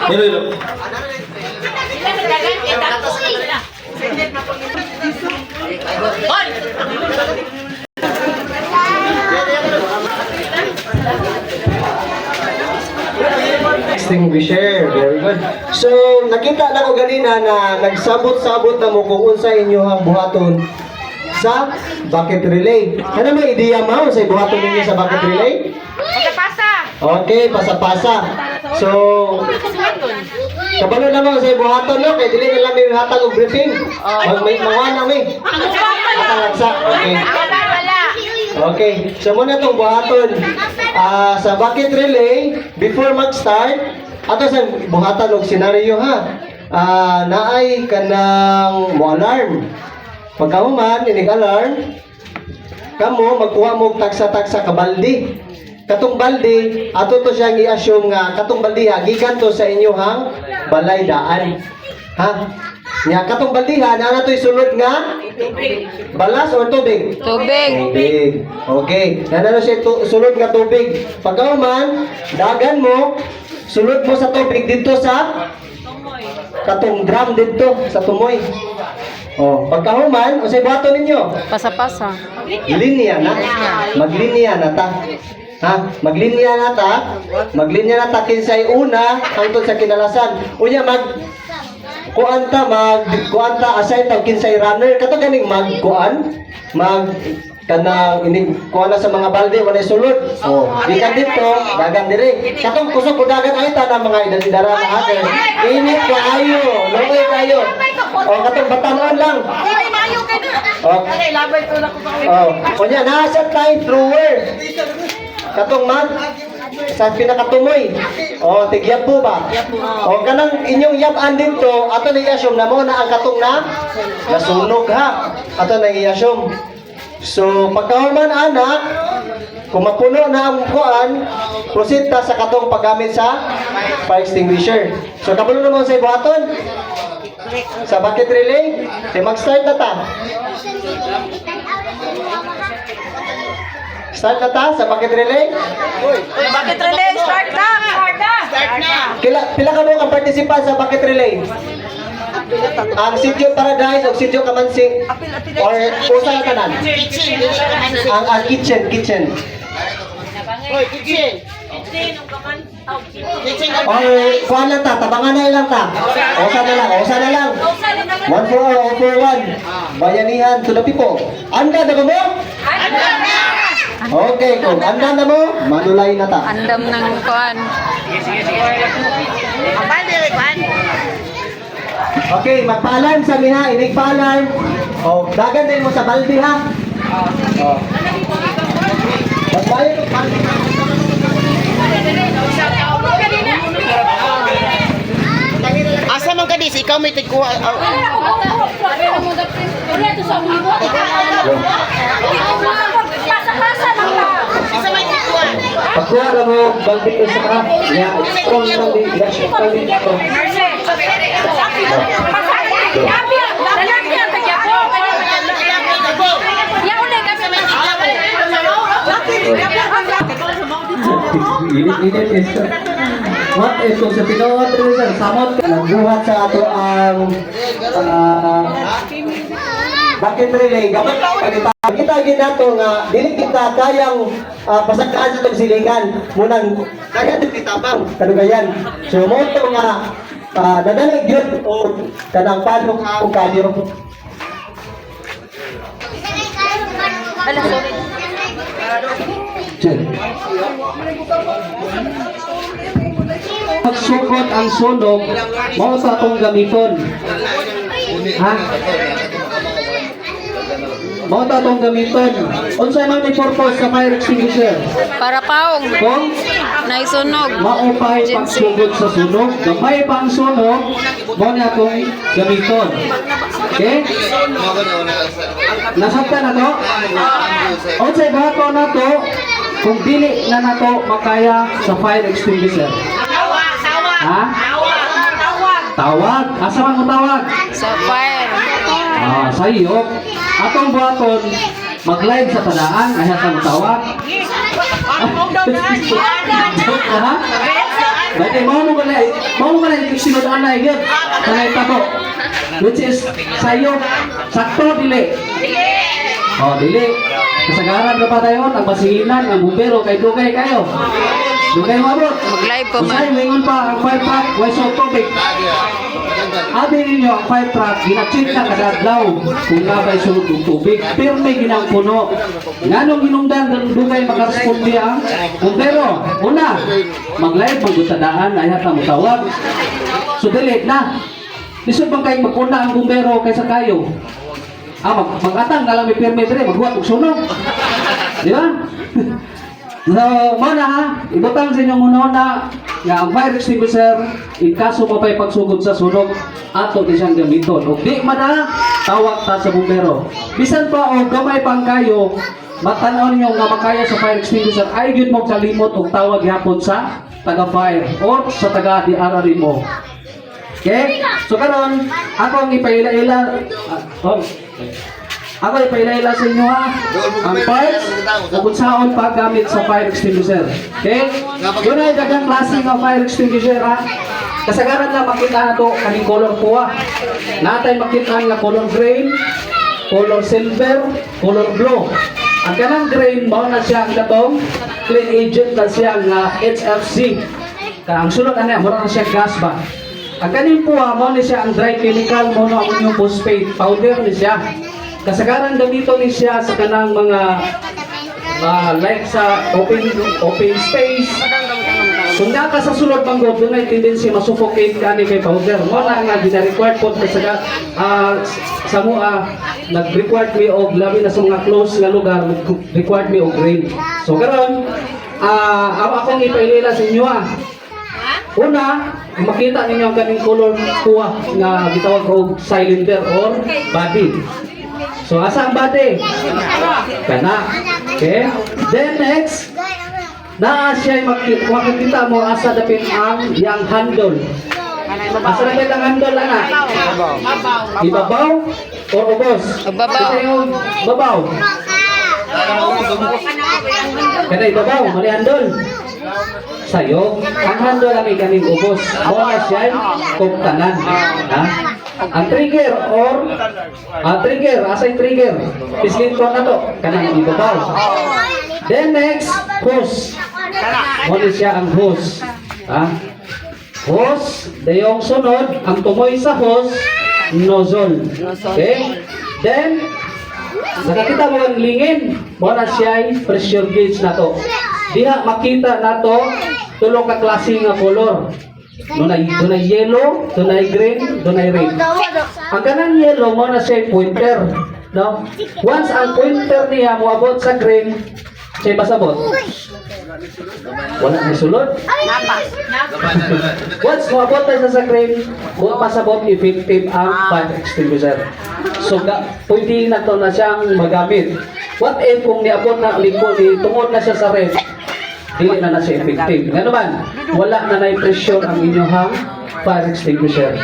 Hello. Extinguisher. Very good. So, nakita na ko ganina na nagsabot-sabot na mo kung unsa inyong buhaton sa bucket relay. Ano may ideya mo sa buhaton ninyo sa bucket relay? Pasa. Okay, pasa-pasa. So, kabalo na mo sa buhaton no, kay dili na lang may hatag og briefing. May mga mi. Atangagsa. Okay. Okay, so muna itong buhaton. Sa bucket relay, before mag-start, ato sa buhatan og senaryo ha. Naay kanang mo alarm. Pagkahuman, inig alarm, kamo magkuha mo og taksa-taksa ka baldi. Katong baldi, ato to siyang i-assume nga katong baldi ha, gikan to sa inyohang balay daan. Ha? Nya katong baldihan ana to'y sulod nga balas or tubig? Tubig. Tubig. Okay. Ano siya sulod nga tubig. Pagkauman, dagan mo, sulod mo sa tubig dito sa katong drum dito sa tumoy. Oh, pagkahuman, o sa buhaton ninyo? Pasa-pasa. Linya na. Maglinya na ta. Ha? Maglinya na ta. Maglinya na ta kinsay una hangtod sa kinalasan. Unya kuanta aside tag kinsay runner kato ganing kanang inig kuha na sa mga balde wala sulod. Oh, gikan dito dagan dire. Katong kusog ko dagan ay ta na mga idadara na hater. Init kaayo, lumoy kayo. Oh, katong batanon lang. Oh, labay to na ko. Oh, kunya nasa time thrower. Katong sa pinakatumoy. O, tigyap po ba? O, kanang inyong yapan dito, ato na i-assume na mo na ang katong na nasunog ha. Ato na i-assume. So, pagkahuman anak, kung mapuno na ang kuan, proceed ta sa katong paggamit sa fire extinguisher. So, kapuno na mo sa buhaton. Sa bucket relay, mag-start na ta. Start na ta sa bucket relay? Bucket relay, start na! Start na! Pila ka mo ang participant sa bucket relay? Ang Sidyo Paradise o Sidyo Kamansing or usa na tanan? Ang kitchen. Hoy, kitchen. Or kuha lang ta, tabangan na lang ta. Osa na lang. One for all for one. Bayanihan to the people. Anda na ba mo? Anda na! Okay, kung anda na mo, manulay na ta. Andam ng kuan. Okay, magpaalarm sa miha, inig paalarm. Oh, dagan din mo sa balde ha. Oh. Magbayo ko balde. Asa man ka dis, ikaw may tigkuha. Asa may tigkuha. Pagkuha na mo, balde ko sa ka. Yeah, strong lang din. Init is what ito sa pinawat rin sir, samot nagbuhat sa ato ang bucket relay. Gamit kita ginato nga dili kita kayang pasagkaan sa itong silingan munang kaya din kitabang kanugayan. So mo ito nga nadalig yun o kanang palong ang kalyo. Pagsukot ang sunog, mao sa atong gamiton. Ha? Mao ta atong gamiton. Unsay man may purpose sa fire extinguisher? Para paong. Kung Naisunog. maupay pagsugod sa sunog, gamay pang sunog, mao ni atong gamiton. Okay? Nasabtan na to? Unsay bato na to? Kung dili na nato makaya sa fire extinguisher. Ha? Tawag. Asa man mo tawag? Sa fire. Sayop. Atong buhaton mag-live sa tadaan ay hatang tawag. Ha? Bali, mo ka na yung sinod anay yun. Kanay tabo. Which is, sayo, sakto, dili. Oh, dili. Kasagaran ka pa tayo, ang basihinan, ang bumbero, kay dugay kayo. Dugay mo abot. Mag-live pa man. Usay, mingon pa ang 5 pack, why so topic. Abi ninyo ang 5 track, gina-check na kadadlaw kung nabay sulod ng tubig. Pero may ginang puno. Nganong ginungdan ng dugay makaresponde ang bumbero. Una, mag-live, magutadaan, ayat na mutawag. So delete na. Lisod bang kayo magpuna ang bumbero kaysa kayo? Mag-atang na lang may permit rin, magbuhat og sunog. Di ba? So, muna ha, ibutang sa inyong una nga ang fire extinguisher, in kaso mo pa'y pagsugod sa sunog, ato di siyang gamiton. O di man ha, tawag ta sa bumbero. Bisan pa o gamay pang kayo, matanaw ninyo nga makaya sa fire extinguisher, ay yun mo kalimot o tawag yapon sa taga-fire or sa taga-diarari mo. Okay? So karon, ako ang ipaila-ila, ako ipaila-ila sa inyo ha, ang parts o kung saan paggamit sa fire extinguisher. Okay? Yun ay dagang klase ng fire extinguisher ha. Kasagaran lang makita na ito kaning color po ha. Natay makita nga color green, color silver, color blue. Ang kanang green, mao na siya ang gatong clean agent na siya nga HFC. Ang sunod na mura na siya gas ba. Ang kanin po mo ni siya ang dry chemical monoammonium phosphate powder ni siya. Kasagaran gamito ni siya sa kanang mga like sa open space. Kung naka sa sulod manggod, doon ay tendency masuffocate ka ni kay powder. Mo na nga gina-required po kasaga sa mua nag-required me og labi na sa mga close nga lugar required me og rain. So karon akong ipailila sa inyo Una, makita ninyo ang kaning color kuha nga gitawag og cylinder or body. So asa ang body? Kana. Okay? Then next, naa siya makikita mo asa dapit ang yang handle. Asa dapit ang handle ana? Ibabaw o ubos? Ibabaw. Ito yung babaw. Kana ibabaw, mali handle. Sayo, ang handle ang ikaning ubos. Muna siya kung tanan. Ang trigger or asay trigger. Pislit ko na to. Kanang ibabaw. Then next, hose. Muna siya ang hose. Hose, dayong sunod, ang tumoy sa hose, nozzle. Okay? Then, nakakita mo ang lingin. Muna siya pressure gauge na to. Diha makita nato tulong ka klase nga color. Dunay yellow, dunay green, dunay red. Ang kanang yellow mo na siya pointer, no? Once ang pointer niya moabot sa green, siya pasabot. Wala na sulod. Once moabot na sa green, pasabot effective ang fire extinguisher. So pwede na to na siyang magamit. What if kung niabot na likod, tungod na siya sa red, dili na siya effective. Nga naman, wala na na-pressure ang inyong fire extinguisher.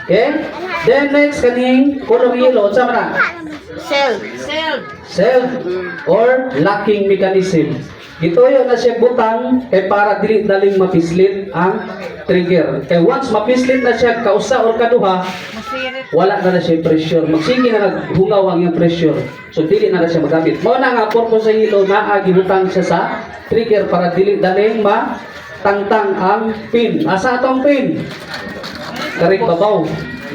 Okay? Then next, kaning color yellow, sama na? Cell or locking mechanism. Ito yun na siya butang para dili daling mapislit ang trigger. Kaya once mapislit na siya kausa or kaduha, wala na siya pressure. Magsige na naghungaw ang yung pressure. So dili na siya magamit. Mao na nga purpose sa hilo na gibutang siya sa trigger para dili daling matangtang ang pin. Asa atong pin? Karing babaw.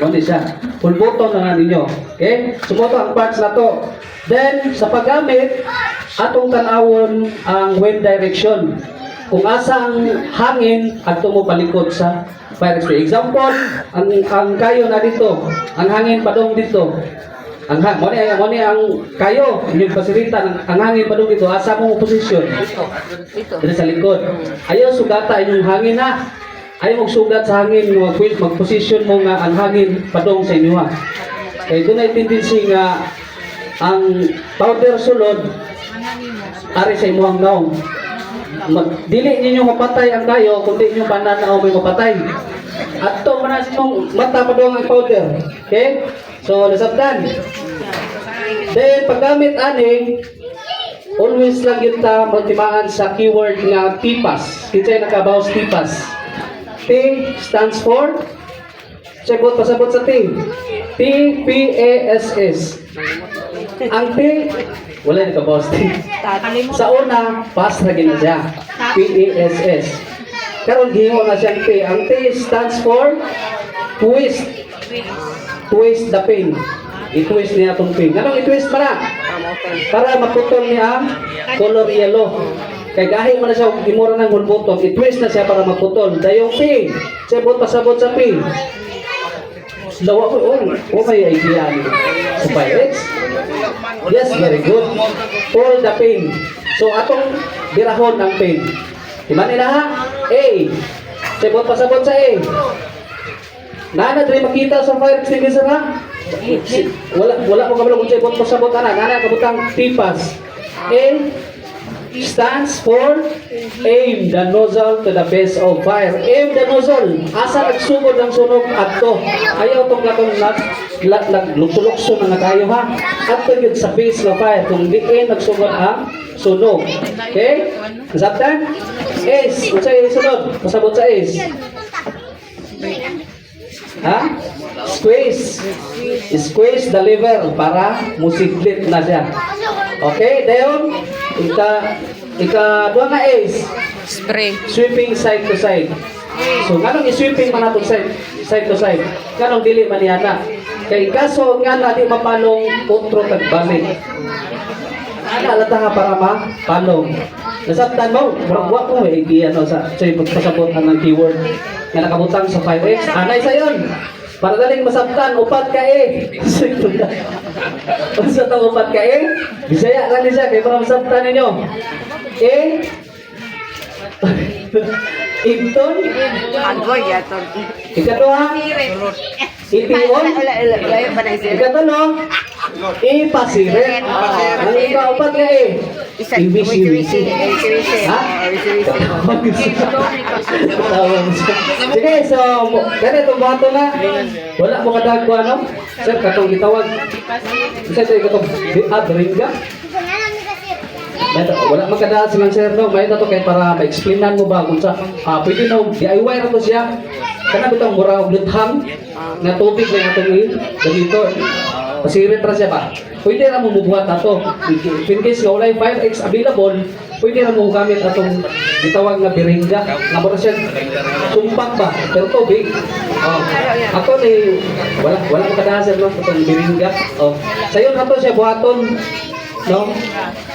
Mao ni siya. Full button na nga ninyo. Okay? Sumoto ang parts na to. Then sa paggamit, atong tanawon ang wind direction. Kung asa ang hangin adto mo palikod sa fire extinguisher. Example, ang kayo na dito, ang hangin padong dito. Ang mo ni ang kayo, yung pasilita ang hangin padong dito, asa mo posisyon? Dito sa likod. Ayaw sugata inyong hangin na. Ayaw magsugat sa hangin, mag-position mo nga ang hangin padong sa inyo ha. Kaya doon ay tendency nga ang powder sulod ari sa imuhang naong. Dili ninyo mapatay ang kayo kundi inyo pananaw may mapatay. At to manas mong mata pa ang powder. Okay? So nasabtan. Then paggamit ani always lang yun ta magtimaan sa keyword nga tipas. Kitsa nakabawas tipas. T stands for, checkbot, pasabot sa T. T, P, A, S, S. Ang T, wala na ka boss. T. Sa una, pass na gina siya. P, A, S, S. Karon gihingo na siyang T. Ang T stands for twist. Twist the pin. I-twist niya itong pin. Anong i-twist para? Para maputol niya ang color yellow. Kaya gahi mo na siya, imura ng hulbutong, i-twist na siya para maputol. Dayong pin. Sabot pasabot sa pin. Lawa ko, may idea niyo. Sa Pyrex? Yes, very good. Pull the pin. So, atong birahon ang pin. Iman nila ha? A. Sabot pasabot sa A. Nana, dali makita sa fire extinguisher ha? Wala ko kabalo kung sabot pasabot ana. Nana, kabutang T-pass. A stands for aim the nozzle to the base of fire. Aim the nozzle. Asa nagsugod ang sunog adto. Ayaw tong katong naglukso-lukso na nagayo ha. Adto yun sa base ng fire. Kung diin nagsugod ang sunog. Okay? Nasabtan? Ace. Unsay sunod? Pasabot sa ace. Ha? Squeeze. Squeeze the lever para musiglit na siya. Okay, dayon ika duha nga ace. Spray. Sweeping side to side. So nganong i-sweeping man natong side to side? Kanong dili man yana? Kay kaso nga na di mapalong utro tagbalik. Ana lata nga para mapalong. Nasabtan mo, wa ko may idea no sa pasabot ng keyword nga nakabutang sa 5x. Anay sa yon. Para daling masabtan, upat ka eh. Unsa tong upat ka eh? Bisaya lang ni siya kay para masabtan ninyo. Eh? Ibton? Agoy yaton. Ikaduha? Itiyon? Ikatulo? Ipasirit. Ang ikaupat ka eh? Ibisi-wisi. Ha? Sige, so, ganito bato na. Wala mo kadag ko ano? Sir, katong gitawag. Isa ito katong ringa. Wala magkadaan silang sir no. May ito kay para ma-explainan mo ba kung sa pwede no, DIY na to siya. Kana bitang mura og luthang nga tubig na atong dito. Pasirit ra siya ba? Pwede ra mo mubuhat ato. In case nga walay 5x available, pwede ra mo gamit atong gitawag nga biringa. Nga mura siya sumpak ba? Pero tubig. Ato ni wala magkadaan sir no atong biringa. Sayon ato siya buhaton. No?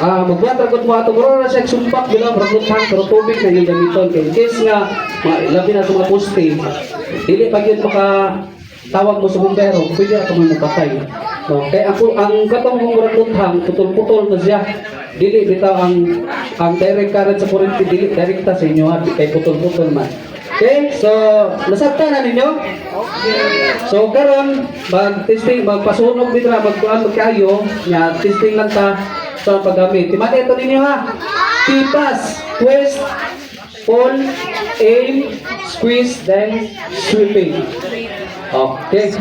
Magbuhat ra gud mo ato mura na siya sumpak bilang ragutan pero tubig na yung gamiton kay in case nga labi na itong mga poste dili pa yun tawag mo sa bumbero pwede ato mo mapatay no? Kaya ako ang katong mong ragutan putol-putol na siya dili bitaw ang direct current sa kuryente dili direkta sa inyo kay putol-putol man. Okay, so nasabtan na ninyo? Okay. So karon mag-testing, magpasunog dito na magkayo, nya testing lang ta sa paggamit. Timati ito ninyo ha. T-pass, twist, pull, aim, squeeze, then sweeping. Okay.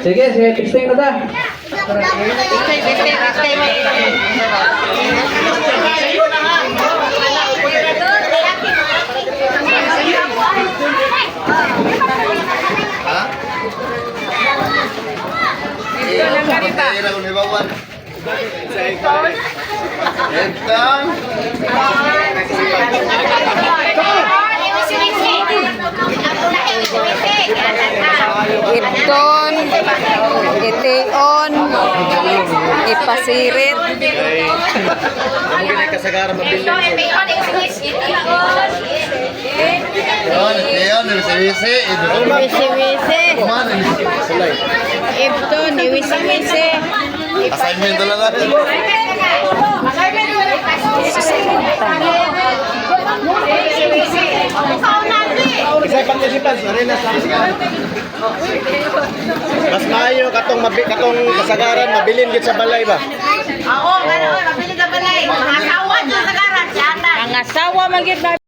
Sige, testing na ta. Ibton, itiyon, ipasirit. Ibton, iwisi-wisi. Assignment talaga. Mas maayo katong kasagaran mabilin gid sa balay ba? Oo, ganoon, mabilis sa balay. Mga asawa sa sagaran, siyatan. Ang asawa man gyud